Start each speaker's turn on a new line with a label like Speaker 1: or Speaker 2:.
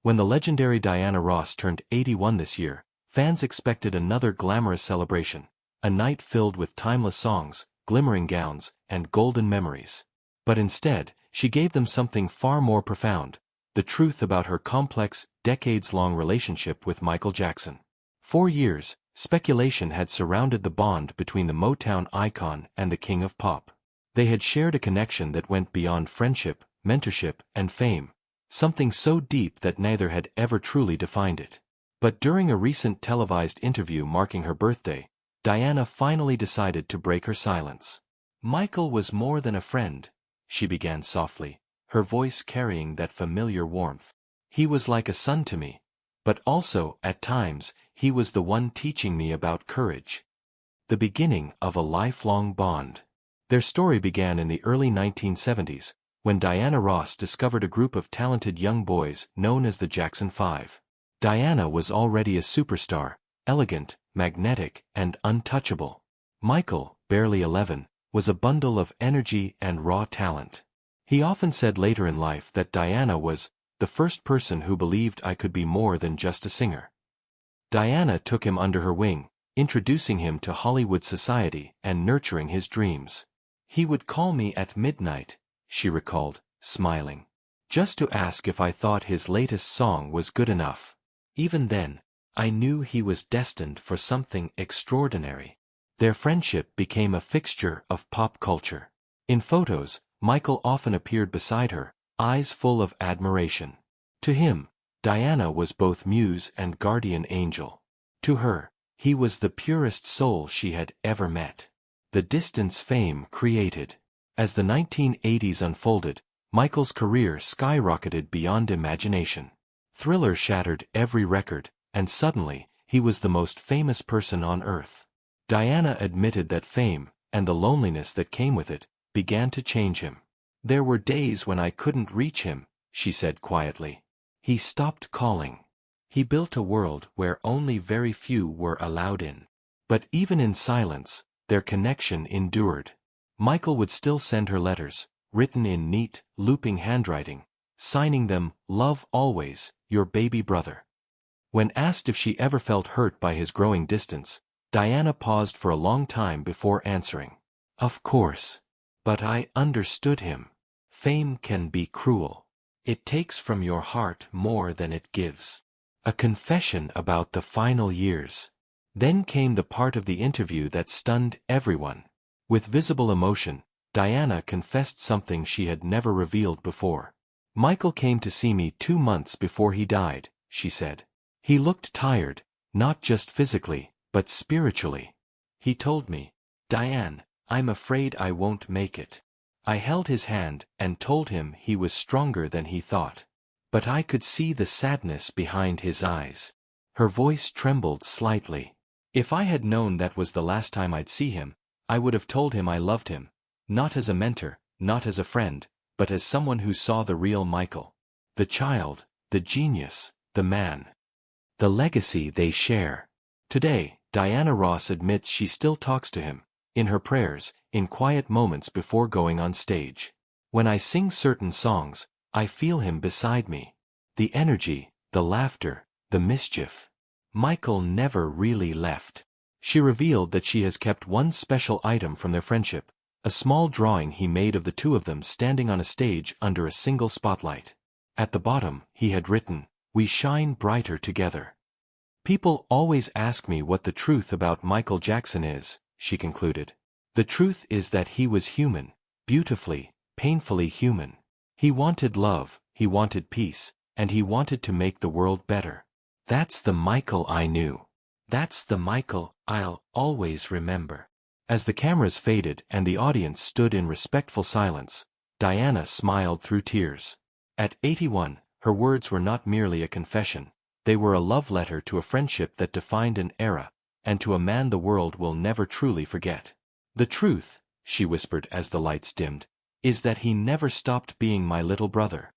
Speaker 1: When the legendary Diana Ross turned 81 this year, fans expected another glamorous celebration, a night filled with timeless songs, glimmering gowns, and golden memories. But instead, she gave them something far more profound: the truth about her complex, decades-long relationship with Michael Jackson. For years, speculation had surrounded the bond between the Motown icon and the king of pop. They had shared a connection that went beyond friendship, mentorship, and fame, something so deep that neither had ever truly defined it. But during a recent televised interview marking her birthday, Diana finally decided to break her silence. "Michael was more than a friend," she began softly, her voice carrying that familiar warmth. "He was like a son to me. But also, at times, he was the one teaching me about courage." The beginning of a lifelong bond. Their story began in the early 1970s, when Diana Ross discovered a group of talented young boys known as the Jackson 5. Diana was already a superstar, elegant, magnetic, and untouchable. Michael, barely 11, was a bundle of energy and raw talent. He often said later in life that Diana was the first person who believed I could be more than just a singer. Diana took him under her wing, introducing him to Hollywood society and nurturing his dreams. "He would call me at midnight," she recalled, smiling, "just to ask if I thought his latest song was good enough. Even then, I knew he was destined for something extraordinary." Their friendship became a fixture of pop culture. In photos, Michael often appeared beside her, eyes full of admiration. To him, Diana was both muse and guardian angel. To her, he was the purest soul she had ever met. The distance fame created. As the 1980s unfolded, Michael's career skyrocketed beyond imagination. Thriller shattered every record, and suddenly, he was the most famous person on earth. Diana admitted that fame, and the loneliness that came with it, began to change him. "There were days when I couldn't reach him," she said quietly. "He stopped calling. He built a world where only very few were allowed in." But even in silence, their connection endured. Michael would still send her letters, written in neat, looping handwriting, signing them, "Love always, your baby brother." When asked if she ever felt hurt by his growing distance, Diana paused for a long time before answering. "Of course. But I understood him. Fame can be cruel. It takes from your heart more than it gives." A confession about the final years. Then came the part of the interview that stunned everyone. With visible emotion, Diana confessed something she had never revealed before. "Michael came to see me 2 months before he died," she said. "He looked tired, not just physically, but spiritually. He told me, 'Diane, I'm afraid I won't make it.' I held his hand and told him he was stronger than he thought. But I could see the sadness behind his eyes." Her voice trembled slightly. "If I had known that was the last time I'd see him, I would have told him I loved him, not as a mentor, not as a friend, but as someone who saw the real Michael. The child, the genius, the man. The legacy they share." Today, Diana Ross admits she still talks to him, in her prayers, in quiet moments before going on stage. "When I sing certain songs, I feel him beside me. The energy, the laughter, the mischief. Michael never really left." She revealed that she has kept one special item from their friendship, a small drawing he made of the two of them standing on a stage under a single spotlight. At the bottom, he had written, "We shine brighter together." "People always ask me what the truth about Michael Jackson is," she concluded. "The truth is that he was human, beautifully, painfully human. He wanted love, he wanted peace, and he wanted to make the world better. That's the Michael I knew. That's the Michael I'll always remember." As the cameras faded and the audience stood in respectful silence, Diana smiled through tears. At 81, her words were not merely a confession, they were a love letter to a friendship that defined an era, and to a man the world will never truly forget. "The truth," she whispered as the lights dimmed, "is that he never stopped being my little brother.